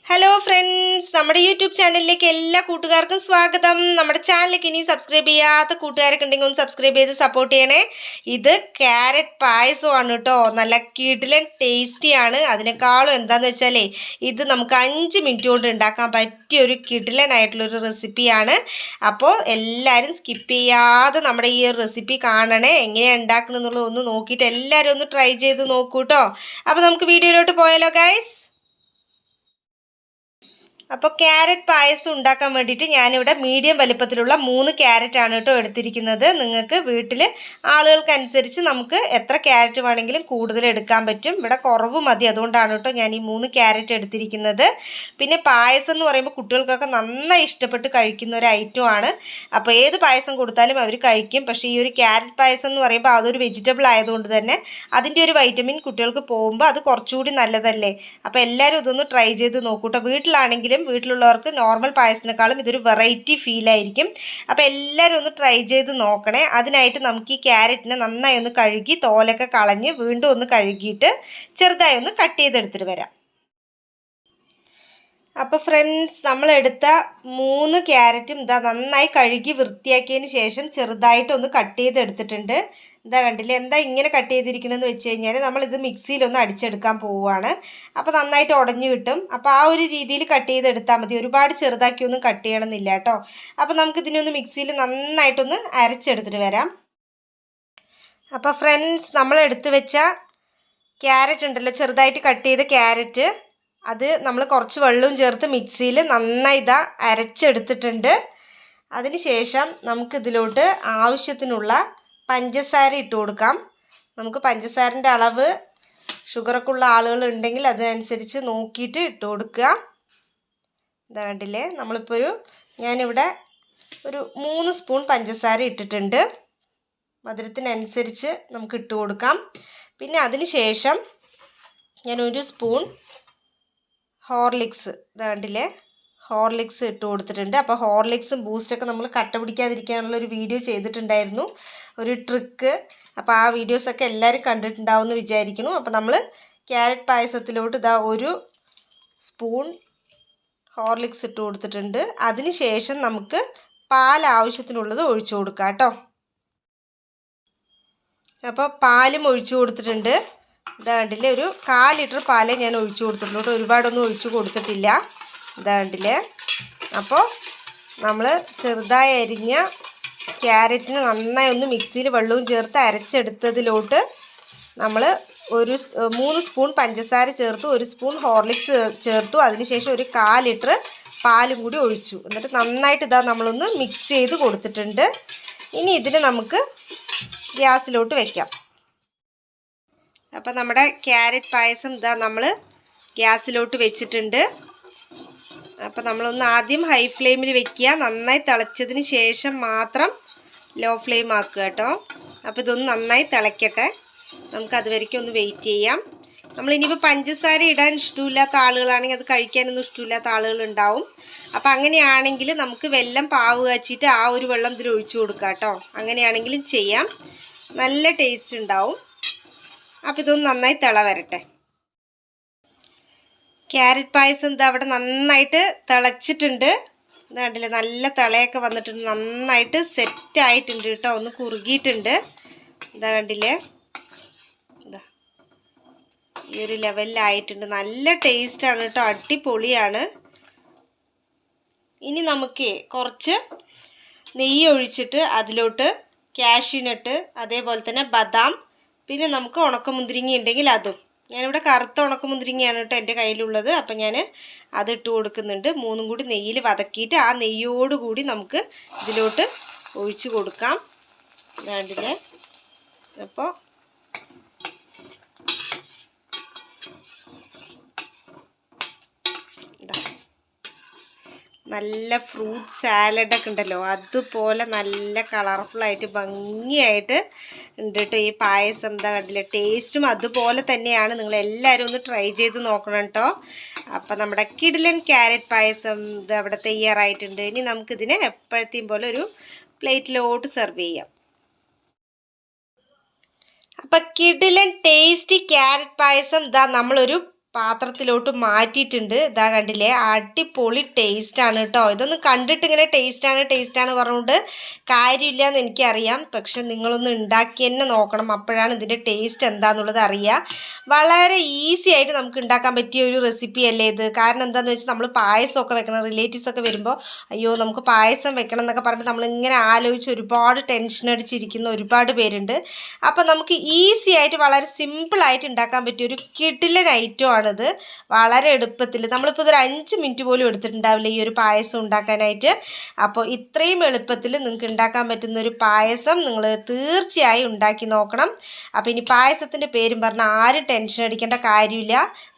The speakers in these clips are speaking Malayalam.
ഹലോ ഫ്രണ്ട്സ്, നമ്മുടെ യൂട്യൂബ് ചാനലിലേക്ക് എല്ലാ കൂട്ടുകാർക്കും സ്വാഗതം. നമ്മുടെ ചാനലിലേക്ക് ഇനി സബ്സ്ക്രൈബ് ചെയ്യാത്ത കൂട്ടുകാരൊക്കെ ഉണ്ടെങ്കിൽ ഒന്ന് സബ്സ്ക്രൈബ് ചെയ്ത് സപ്പോർട്ട് ചെയ്യണേ. ഇത് ക്യാരറ്റ് പായസമാണ് കേട്ടോ. നല്ല കിടിലൻ ടേസ്റ്റിയാണ്. അതിനേക്കാളും എന്താണെന്ന് വെച്ചാലേ ഇത് നമുക്ക് 5 മിനിറ്റ് കൊണ്ട് ഉണ്ടാക്കാൻ പറ്റിയ ഒരു കിടിലനായിട്ടുള്ളൊരു റെസിപ്പിയാണ്. അപ്പോൾ എല്ലാവരും സ്കിപ്പ് ചെയ്യാതെ നമ്മുടെ ഈ ഒരു റെസിപ്പി കാണണേ. എങ്ങനെയാണ് ഉണ്ടാക്കണമെന്നുള്ളത് ഒന്ന് നോക്കിയിട്ട് എല്ലാവരും ഒന്ന് ട്രൈ ചെയ്ത് നോക്കൂ കേട്ടോ. അപ്പോൾ നമുക്ക് വീഡിയോയിലോട്ട് പോയാലോ ഗൈസ്. അപ്പോൾ ക്യാരറ്റ് പായസം ഉണ്ടാക്കാൻ വേണ്ടിയിട്ട് ഞാനിവിടെ മീഡിയം വലിപ്പത്തിലുള്ള 3 ക്യാരറ്റാണ് കേട്ടോ എടുത്തിരിക്കുന്നത്. നിങ്ങൾക്ക് വീട്ടിൽ ആളുകൾക്കനുസരിച്ച് നമുക്ക് എത്ര ക്യാരറ്റ് വേണമെങ്കിലും കൂടുതൽ എടുക്കാൻ പറ്റും. ഇവിടെ കുറവ് മതി, അതുകൊണ്ടാണ് കേട്ടോ ഞാൻ ഈ 3 ക്യാരറ്റ് എടുത്തിരിക്കുന്നത്. പിന്നെ പായസം എന്ന് പറയുമ്പോൾ കുട്ടികൾക്കൊക്കെ നന്നായി ഇഷ്ടപ്പെട്ട് കഴിക്കുന്ന ഒരു ഐറ്റമാണ്. അപ്പോൾ ഏത് പായസം കൊടുത്താലും അവർ കഴിക്കും. പക്ഷേ ഈ ഒരു ക്യാരറ്റ് പായസം എന്ന് പറയുമ്പോൾ അതൊരു വെജിറ്റബിൾ ആയതുകൊണ്ട് തന്നെ അതിൻ്റെ ഒരു വൈറ്റമിൻ കുട്ടികൾക്ക് പോകുമ്പോൾ അത് കുറച്ചുകൂടി നല്ലതല്ലേ. അപ്പോൾ എല്ലാവരും ഇതൊന്ന് ട്രൈ ചെയ്ത് നോക്കൂട്ടോ. വീട്ടിലുള്ളവർക്ക് നോർമൽ പായസത്തിനേക്കാളും ഇതൊരു വെറൈറ്റി ഫീലായിരിക്കും. അപ്പോൾ എല്ലാവരും ഒന്ന് ട്രൈ ചെയ്ത് നോക്കണേ. അതിനായിട്ട് നമുക്ക് ഈ ക്യാരറ്റിനെ നന്നായി ഒന്ന് കഴുകി തോലൊക്കെ കളഞ്ഞ് വീണ്ടും ഒന്ന് കഴുകിയിട്ട് ചെറുതായി ഒന്ന് കട്ട് ചെയ്തെടുത്തിട്ട് വരാം. അപ്പോൾ ഫ്രണ്ട്സ്, നമ്മളെടുത്ത 3 ക്യാരറ്റും ഇതാ നന്നായി കഴുകി വൃത്തിയാക്കിയതിന് ശേഷം ചെറുതായിട്ടൊന്ന് കട്ട് ചെയ്തെടുത്തിട്ടുണ്ട്. ഇതാ കണ്ടില്ലേ, എന്താ ഇങ്ങനെ കട്ട് ചെയ്തിരിക്കണമെന്ന് വെച്ച് കഴിഞ്ഞാൽ നമ്മളിത് മിക്സിയിലൊന്ന് അടിച്ചെടുക്കാൻ പോവുകയാണ്. അപ്പോൾ നന്നായിട്ട് ഉടഞ്ഞു കിട്ടും. അപ്പോൾ ആ ഒരു രീതിയിൽ കട്ട് ചെയ്തെടുത്താൽ മതി. ഒരുപാട് ചെറുതാക്കിയൊന്നും കട്ട് ചെയ്യണമെന്നില്ല കേട്ടോ. അപ്പോൾ നമുക്കിതിനൊന്ന് മിക്സിയിൽ നന്നായിട്ടൊന്ന് അരച്ചെടുത്തിട്ട് വരാം. അപ്പോൾ ഫ്രണ്ട്സ്, നമ്മളെടുത്ത് വെച്ച ക്യാരറ്റ് ഉണ്ടല്ലോ, ചെറുതായിട്ട് കട്ട് ചെയ്ത ക്യാരറ്റ്, അത് നമ്മൾ കുറച്ച് വെള്ളവും ചേർത്ത് മിക്സിയിൽ നന്നായി ഇതാ അരച്ചെടുത്തിട്ടുണ്ട്. അതിന് ശേഷം നമുക്കിതിലോട്ട് ആവശ്യത്തിനുള്ള പഞ്ചസാര ഇട്ട് കൊടുക്കാം. നമുക്ക് പഞ്ചസാരൻ്റെ അളവ് ഷുഗറൊക്കെ ഉള്ള ആളുകൾ ഉണ്ടെങ്കിൽ അതിനനുസരിച്ച് നോക്കിയിട്ട് ഇട്ട് കൊടുക്കുക. ഇതാ കണ്ടില്ലേ, ഞാനിവിടെ ഒരു 3 സ്പൂൺ പഞ്ചസാര ഇട്ടിട്ടുണ്ട്. മധുരത്തിനനുസരിച്ച് നമുക്ക് ഇട്ട് കൊടുക്കാം. പിന്നെ അതിന് ശേഷം ഞാൻ 1 സ്പൂൺ ഹോർലിക്സ്, ഇതാണ്ടില്ലേ, ഹോർലിക്സ് ഇട്ട് കൊടുത്തിട്ടുണ്ട്. അപ്പോൾ ഹോർലിക്സും ബൂസ്റ്റൊക്കെ നമ്മൾ കട്ട പിടിക്കാതിരിക്കാനുള്ളൊരു വീഡിയോ ചെയ്തിട്ടുണ്ടായിരുന്നു, ഒരു ട്രിക്ക്. അപ്പോൾ ആ വീഡിയോസൊക്കെ എല്ലാവരും കണ്ടിട്ടുണ്ടാവും എന്ന് വിചാരിക്കുന്നു. അപ്പോൾ നമ്മൾ ക്യാരറ്റ് പായസത്തിലോട്ട് ഇതാ 1 സ്പൂൺ ഹോർലിക്സ് ഇട്ട് കൊടുത്തിട്ടുണ്ട്. അതിന് ശേഷം നമുക്ക് പാൽ ആവശ്യത്തിനുള്ളത് ഒഴിച്ചു കൊടുക്കാം കേട്ടോ. അപ്പോൾ പാലും ഒഴിച്ചു കൊടുത്തിട്ടുണ്ട്. ഇതാ കണ്ടില്ലേ, ഒരു 1/4 ലിറ്റർ പാലേ ഞാൻ ഒഴിച്ചു കൊടുത്തിട്ടുള്ളൂ. ഒരുപാടൊന്നും ഒഴിച്ചു കൊടുത്തിട്ടില്ല. ഇതാ കണ്ടില്ലേ. അപ്പോൾ നമ്മൾ ചെറുതായി അരിഞ്ഞ ക്യാരറ്റിന് നന്നായി ഒന്ന് മിക്സിയിൽ വെള്ളവും ചേർത്ത് അരച്ചെടുത്തതിലോട്ട് നമ്മൾ 3 സ്പൂൺ പഞ്ചസാര ചേർത്തു, 1 സ്പൂൺ ഹോർലിക്സ് ചേർത്തു. അതിനുശേഷം ഒരു 1/4 ലിറ്റർ പാലും കൂടി ഒഴിച്ചു. എന്നിട്ട് നന്നായിട്ട് ഇതാ നമ്മളൊന്ന് മിക്സ് ചെയ്ത് കൊടുത്തിട്ടുണ്ട്. ഇനി ഇതിന് നമുക്ക് ഗ്യാസിലോട്ട് വയ്ക്കാം. അപ്പോൾ നമ്മുടെ ക്യാരറ്റ് പായസം ഇതാ നമ്മൾ ഗ്യാസിലോട്ട് വെച്ചിട്ടുണ്ട്. അപ്പോൾ നമ്മളൊന്ന് ആദ്യം ഹൈ ഫ്ലെയിമിൽ വെക്കുക. നന്നായി തിളച്ചതിന് ശേഷം മാത്രം ലോ ഫ്ലെയിം ആക്കുക കേട്ടോ. അപ്പോൾ ഇതൊന്ന് നന്നായി തിളയ്ക്കട്ടെ. നമുക്കത് വരയ്ക്കും ഒന്ന് വെയിറ്റ് ചെയ്യാം. നമ്മളിനിയിപ്പോൾ പഞ്ചസാര ഇടാൻ ഇഷ്ടമില്ലാത്ത ആളുകളാണെങ്കിൽ, അത് കഴിക്കാനൊന്നും ഇഷ്ടമില്ലാത്ത ആളുകളുണ്ടാവും. അപ്പോൾ അങ്ങനെയാണെങ്കിൽ നമുക്ക് വെല്ലം പാവ് കാച്ചിട്ട് ആ ഒരു വെള്ളം ഇതിൽ ഒഴിച്ചു കൊടുക്കാം കേട്ടോ. അങ്ങനെയാണെങ്കിലും ചെയ്യാം, നല്ല ടേസ്റ്റ് ഉണ്ടാവും. അപ്പോൾ ഇതൊന്ന് നന്നായി തിള വരട്ടെ. ക്യാരറ്റ് പായസം എന്താ അവിടെ നന്നായിട്ട് തിളച്ചിട്ടുണ്ട്. ഇത് കണ്ടില്ലേ, നല്ല തിളയൊക്കെ വന്നിട്ടുണ്ട്, നന്നായിട്ട് സെറ്റായിട്ടുണ്ട് കേട്ടോ. ഒന്ന് കുറുകിയിട്ടുണ്ട്. ഇതാ കണ്ടില്ലേ, ഇതാ ഈ ഒരു ലെവലിലായിട്ടുണ്ട്. നല്ല ടേസ്റ്റാണ് കേട്ടോ, അടിപൊളിയാണ്. ഇനി നമുക്ക് കുറച്ച് നെയ്യ് ഒഴിച്ചിട്ട് അതിലോട്ട് കാഷ്യൂനട്ട്, അതേപോലെ തന്നെ ബദാം, പിന്നെ നമുക്ക് ഉണക്കമുന്തിരിങ്ങ ഉണ്ടെങ്കിൽ അതും. ഞാനിവിടെ കറുത്ത ഉണക്കമുന്തിരിങ്ങയാണ് കേട്ടോ എൻ്റെ കയ്യിലുള്ളത്. അപ്പം ഞാൻ അതിട്ട് കൊടുക്കുന്നുണ്ട്. 3 കൂടി നെയ്യിൽ വതക്കിയിട്ട് ആ നെയ്യോടുകൂടി നമുക്ക് ഇതിലോട്ട് ഒഴിച്ച് കൊടുക്കാം. വേണ്ടില്ലേ, അപ്പോൾ നല്ല ഫ്രൂട്ട് സാലഡൊക്കെ ഉണ്ടല്ലോ, അതുപോലെ നല്ല കളർഫുള്ളായിട്ട് ഭംഗിയായിട്ട് ഉണ്ട് കേട്ടോ ഈ പായസം. എന്താ കണ്ടില്ല, ടേസ്റ്റും അതുപോലെ തന്നെയാണ്. നിങ്ങളെല്ലാവരും ഒന്ന് ട്രൈ ചെയ്ത് നോക്കണം കേട്ടോ. അപ്പം നമ്മുടെ കിടിലൻ ക്യാരറ്റ് പായസം ഇത് അവിടെ തയ്യാറായിട്ടുണ്ട്. ഇനി നമുക്കിതിനെ എപ്പോഴത്തെയും പോലെ ഒരു പ്ലേറ്റിലോട്ട് സെർവ് ചെയ്യാം. അപ്പം കിടിലൻ ടേസ്റ്റി ക്യാരറ്റ് പായസം ഇതാ നമ്മളൊരു പാത്രത്തിലോട്ട് മാറ്റിയിട്ടുണ്ട്. ഇതാ കണ്ടില്ലേ, അടിപൊളി ടേസ്റ്റാണ് കേട്ടോ. ഇതൊന്നും കണ്ടിട്ട് ഇങ്ങനെ ടേസ്റ്റാണ് പറഞ്ഞുകൊണ്ട് കാര്യമില്ല എന്ന് എനിക്കറിയാം. പക്ഷെ നിങ്ങളൊന്ന് ഉണ്ടാക്കി തന്നെ നോക്കണം, അപ്പോഴാണ് ഇതിൻ്റെ ടേസ്റ്റ് എന്താണെന്നുള്ളത് അറിയുക. വളരെ ഈസി ആയിട്ട് നമുക്ക് ഉണ്ടാക്കാൻ പറ്റിയ ഒരു റെസിപ്പി അല്ലേ ഇത്. കാരണം എന്താണെന്ന് വെച്ചാൽ നമ്മൾ പായസമൊക്കെ വെക്കണം, റിലേറ്റീവ്സൊക്കെ വരുമ്പോൾ അയ്യോ നമുക്ക് പായസം വെക്കണം എന്നൊക്കെ പറഞ്ഞിട്ട് നമ്മളിങ്ങനെ ആലോചിച്ച് ഒരുപാട് ടെൻഷൻ അടിച്ചിരിക്കുന്ന ഒരുപാട് പേരുണ്ട്. അപ്പോൾ നമുക്ക് ഈസി ആയിട്ട് വളരെ സിമ്പിളായിട്ട് ഉണ്ടാക്കാൻ പറ്റിയ ഒരു കിടിലൻ ഐറ്റമാണ് ത്. വളരെ എളുപ്പത്തിൽ, നമ്മളിപ്പോൾ ഇതൊരു 5 മിനിറ്റ് പോലും എടുത്തിട്ടുണ്ടാവില്ല ഈ ഒരു പായസം ഉണ്ടാക്കാനായിട്ട്. അപ്പോൾ ഇത്രയും എളുപ്പത്തിൽ നിങ്ങൾക്ക് ഉണ്ടാക്കാൻ പറ്റുന്ന ഒരു പായസം നിങ്ങൾ തീർച്ചയായും ഉണ്ടാക്കി നോക്കണം. അപ്പോൾ ഇനി പായസത്തിൻ്റെ പേരും പറഞ്ഞാൽ ആരും ടെൻഷൻ അടിക്കേണ്ട കാര്യമില്ല.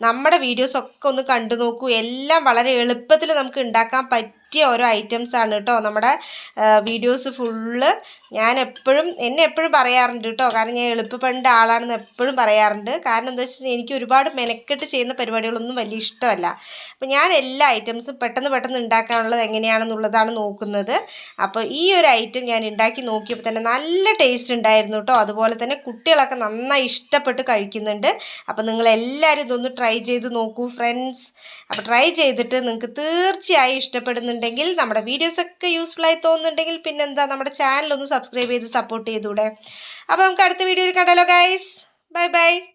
നമ്മുടെ വീഡിയോസൊക്കെ ഒന്ന് കണ്ടു നോക്കൂ. എല്ലാം വളരെ എളുപ്പത്തിൽ നമുക്ക് ഉണ്ടാക്കാൻ പറ്റിയ ഓരോ ഐറ്റംസ് ആണ് കേട്ടോ. നമ്മുടെ വീഡിയോസ് ഫുള്ള് എന്നെ എപ്പോഴും പറയാറുണ്ട് കേട്ടോ. കാരണം ഞാൻ എളുപ്പപ്പെടേണ്ട ആളാണെന്ന് എപ്പോഴും പറയാറുണ്ട്. കാരണം എന്താ വെച്ചാൽ എനിക്ക് ഒരുപാട് മെനക്കെട്ട് ചെയ്യുന്ന പരിപാടികളൊന്നും വലിയ ഇഷ്ടമല്ല. അപ്പോൾ ഞാൻ എല്ലാ ഐറ്റംസും പെട്ടെന്ന് ഉണ്ടാക്കാനുള്ളത് എങ്ങനെയാണെന്നുള്ളതാണ് നോക്കുന്നത്. അപ്പോൾ ഈ ഒരു ഐറ്റം ഞാൻ ഉണ്ടാക്കി നോക്കിയപ്പോൾ തന്നെ നല്ല ടേസ്റ്റ് ഉണ്ടായിരുന്നു കേട്ടോ. അതുപോലെ തന്നെ കുട്ടികളൊക്കെ നന്നായി ഇഷ്ടപ്പെട്ട് കഴിക്കുന്നുണ്ട്. അപ്പോൾ നിങ്ങളെല്ലാവരും ഇതൊന്ന് ട്രൈ ചെയ്ത് നോക്കൂ ഫ്രണ്ട്സ്. അപ്പോൾ ട്രൈ ചെയ്തിട്ട് നിങ്ങൾക്ക് തീർച്ചയായും ഇഷ്ടപ്പെടുന്നുണ്ടെങ്കിൽ, നമ്മുടെ വീഡിയോസൊക്കെ യൂസ്ഫുള്ളായി തോന്നുന്നുണ്ടെങ്കിൽ പിന്നെന്താ, നമ്മുടെ ചാനൽ ഒന്ന് സബ്സ്ക്രൈബ് ചെയ്ത് സപ്പോർട്ട് ചെയ്തൂടെ. അപ്പോൾ നമുക്ക് അടുത്ത വീഡിയോയിൽ കണ്ടാലോ ഗൈസ്. Bye bye.